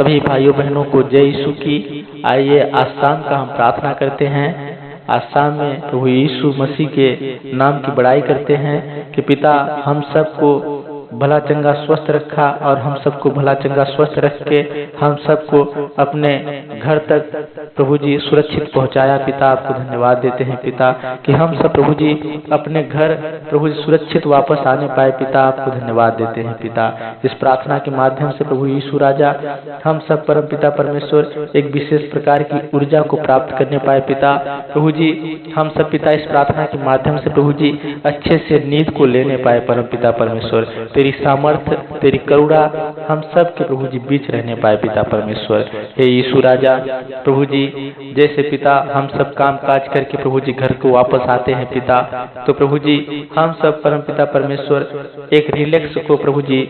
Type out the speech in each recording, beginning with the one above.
सभी भाइयों बहनों को जय यीशु की। आइए आज शाम का हम प्रार्थना करते हैं। आज शाम में प्रभु यीशु मसीह के नाम की बड़ाई करते हैं कि पिता हम सबको भला चंगा स्वस्थ रखा और हम सबको भला चंगा स्वस्थ रख के हम सबको अपने घर तक प्रभु जी सुरक्षित पहुंचाया। पिता आपको धन्यवाद देते हैं पिता कि हम सब प्रभु जी अपने घर प्रभु जी सुरक्षित वापस आने पाए। पिता आपको धन्यवाद देते हैं पिता। इस प्रार्थना के माध्यम से प्रभु यीशु राजा हम सब परम पिता परमेश्वर एक विशेष प्रकार की ऊर्जा को प्राप्त करने पाए। पिता प्रभु जी हम सब पिता इस प्रार्थना के माध्यम से प्रभु जी अच्छे से नींद को लेने पाए। परम पिता परमेश्वर तेरी सामर्थ्य तेरी करुणा हम सब के प्रभु जी बीच रहने पाए। पिता परमेश्वर हे यीशु राजा प्रभु जी जैसे पिता हम सब काम काज करके प्रभु जी घर को वापस आते हैं पिता, तो प्रभु जी हम सब परम पिता परमेश्वर एक रिलैक्स को प्रभु जी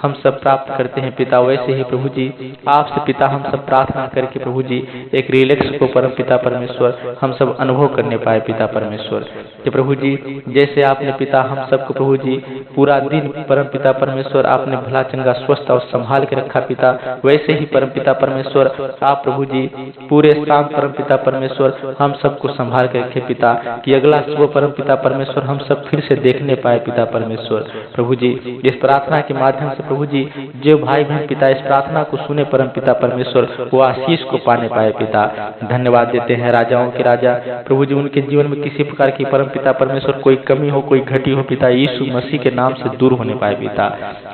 हम सब प्राप्त करते हैं पिता। वैसे ही प्रभु जी आपसे पिता हम सब प्रार्थना करके प्रभु जी एक रिलैक्स को परम पिता परमेश्वर हम सब अनुभव करने पाए। पिता परमेश्वर कि प्रभु जी जैसे आपने पिता हम सबको प्रभु जी पूरा दिन परम पिता परमेश्वर आपने भला चंगा स्वस्थ और संभाल के रखा पिता, वैसे ही परम पिता परमेश्वर आप प्रभु जी पूरे शाम परम पिता परमेश्वर हम सबको संभाल के रखे पिता कि अगला सुबह परम पिता परमेश्वर हम सब फिर से देखने पाए। पिता परमेश्वर प्रभु जी इस प्रार्थना के माध्यम से प्रभु जी जो भाई बहन पिता इस प्रार्थना को सुने परम पिता परमेश्वर वो आशीष को पाने पाए। पिता धन्यवाद देते हैं राजाओं के राजा प्रभु जी उनके जीवन में किसी प्रकार की परम पिता परमेश्वर कोई कमी हो कोई घटी हो पिता यीशु मसीह के नाम से दूर होने पाए। पिता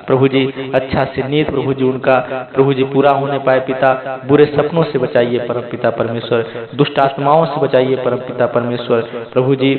प्रभु जी अच्छा से नींद प्रभु जी उनका प्रभु जी पूरा होने पाए। पिता बुरे सपनों से बचाइए परम पिता परमेश्वर, दुष्ट आत्माओं से बचाइए परम पिता परमेश्वर। प्रभु जी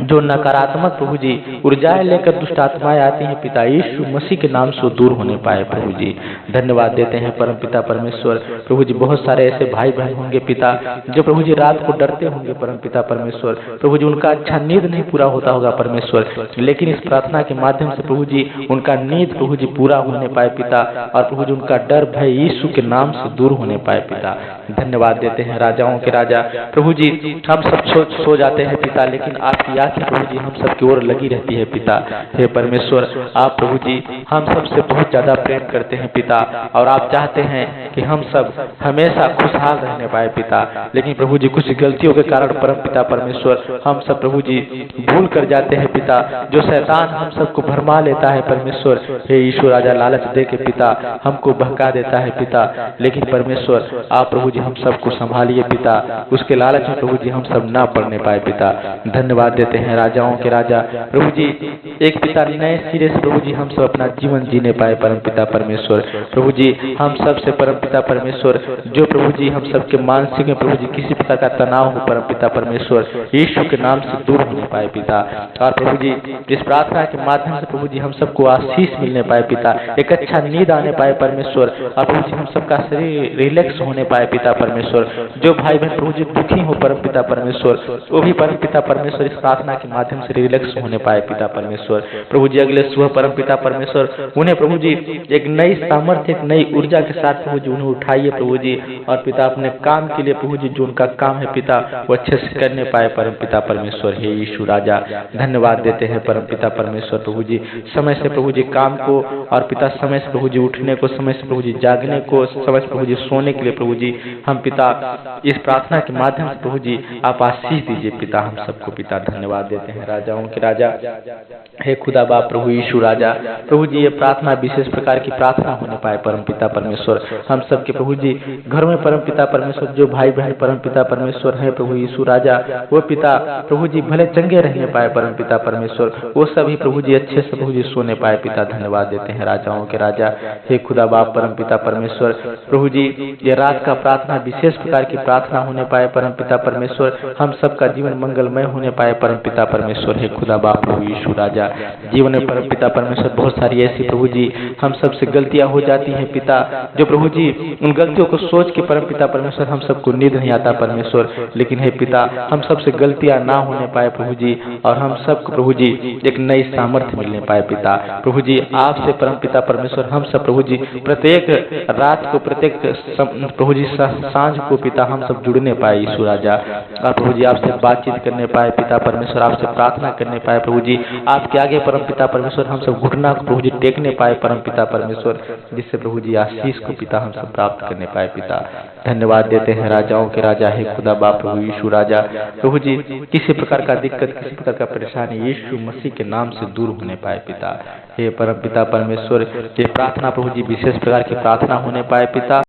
जो नकारात्मक प्रभु जी ऊर्जाएं लेकर दुष्ट आत्माएं आती हैं पिता यीशु मसीह के नाम से दूर होने पाए। प्रभु जी धन्यवाद देते हैं परम पिता परमेश्वर। प्रभु जी बहुत सारे ऐसे भाई बहन होंगे पिता जो प्रभु जी रात को डरते होंगे परम पिता परमेश्वर, प्रभु जी उनका अच्छा नींद नहीं पूरा होता होगा परमेश्वर, लेकिन इस प्रार्थना के माध्यम से प्रभु जी उनका नींद प्रभु जी पूरा होने पाए पिता और प्रभु जी उनका डर भय यीशु के नाम से दूर होने पाए। पिता धन्यवाद देते हैं राजाओं के राजा प्रभु जी हम सब सो जाते हैं पिता लेकिन आपकी आंखें प्रभु जी हम सब की ओर लगी रहती है पिता। हे परमेश्वर आप प्रभु जी हम सब से बहुत ज्यादा प्रेम करते हैं पिता और आप चाहते हैं कि हम सब हमेशा खुशहाल रहने पाए पिता, लेकिन प्रभु जी कुछ गलतियों के कारण परम पिता परमेश्वर हम सब प्रभु जी भूल कर जाते हैं पिता, जो शैतान हम सबको भरमा लेता है परमेश्वर। हे यीशु राजा लालच दे के पिता हमको बहका देता है पिता, लेकिन परमेश्वर आप प्रभु जी हम सबको संभालिए पिता, उसके लालच में प्रभु जी हम सब ना पड़ने पाए पिता। धन्यवाद देते हैं राजाओं के राजा प्रभु जी एक पिता नए सिरे से प्रभु जी हम सब अपना जीवन जीने पाए परम पिता परमेश्वर। प्रभु जी हम सब से परम पिता परमेश्वर जो प्रभु जी हम सबके मानसिक में प्रभु जी किसी प्रकार का तनाव हो परम पिता परमेश्वर यीशु के नाम से दूर होने पाए पिता, और प्रभु जी इस प्रार्थना के माध्यम से प्रभु जी हम सबको आशीष मिलने पाए पिता, एक अच्छा नींद आने पाए परमेश्वर, और प्रभु जी हम सबका शरीर रिलैक्स होने पाए पिता परमेश्वर। जो भाई बहन प्रभु जी दुखी हो परम पिता परमेश्वर वो भी परम पिता परमेश्वर इस प्रार्थना के माध्यम से रिलैक्स होने पाए पिता परमेश्वर। प्रभु जी अगले सुबह परम पिता परमेश्वर उन्हें प्रभु जी एक नई सामर्थ्य एक नई ऊर्जा के साथ प्रभु जी उन्हें उठाइए प्रभु जी, और पिता अपने काम के लिए प्रभु जी जो उनका काम है पिता वो अच्छे से करने पाए परम पिता परमेश्वर। हे यीशु राजा धन्यवाद देते हैं परम पिता परमेश्वर प्रभु जी समय से प्रभु जी काम को और पिता समय से प्रभु जी उठने को, समय से प्रभु जी जागने को, समय से प्रभु जी सोने के लिए प्रभु जी हम पिता इस प्रार्थना के माध्यम से प्रभु जी आप आशीष दीजिए पिता हम सबको पिता। धन्यवाद देते हैं राजाओं के राजा हे खुदा बाप प्रभु यीशु राजा प्रभु जी ये प्रार्थना विशेष प्रकार की प्रार्थना होने पाए परम पिता परमेश्वर हम सबके प्रभु जी घर में परम पिता परमेश्वर जो भाई बहन परम पिता परमेश्वर है प्रभु यीशु राजा वो पिता प्रभु जी भले चंगे रहने पाए परम पिता परमेश्वर, वो सभी प्रभु जी अच्छे से प्रभु जी सोने पाए पिता। धन्यवाद देते हैं राजाओं के राजा हे खुदा बाप परम पिता परमेश्वर प्रभु जी ये रात का प्रार्थना विशेष प्रकार की प्रार्थना होने पाए परम पिता परमेश्वर, हम सबका जीवन मंगलमय होने पाए परम पिता परमेश्वर। हे खुदा बाप प्रभु यीशु राजा जीवन में परम पिता परमेश्वर बहुत सारी ऐसी प्रभु जी हम सबसे गलतियां हो जाती हैं पिता, जो प्रभु जी उन गलतियों को सोच के परम पिता परमेश्वर हम सबको नींद नहीं आता परमेश्वर, लेकिन हे पिता हम सबसे गलतियां ना होने पाए प्रभु जी और हम सबको प्रभु जी एक नई सामर्थ्य मिलने पाए पिता। प्रभु जी आपसे परम पिता परमेश्वर हम सब प्रभु जी प्रत्येक रात को प्रत्येक प्रभु जी सांझ को पिता हम सब जुड़ने पाए यीशु राजा, और प्रभु जी आपसे बातचीत करने पाए पिता परमेश्वर परमेश्वर आपसे प्रार्थना करने पाए प्रभु जी, आपके आगे परमपिता परमेश्वर हम सब घुटना को प्रभु जी टेकने पाए परमपिता परमेश्वर, जिससे प्रभु जी आशीष को पिता हम सब प्राप्त करने पाए पिता। धन्यवाद देते हैं राजाओं के राजा है खुदा बाप प्रभु यीशु राजा, प्रभु जी किसी प्रकार का दिक्कत किसी प्रकार का परेशानी यीशु मसीह के नाम से दूर होने पाए पिता। हे परमपिता परमेश्वर, ये प्रार्थना प्रभु जी विशेष प्रकार की प्रार्थना होने पाए पिता।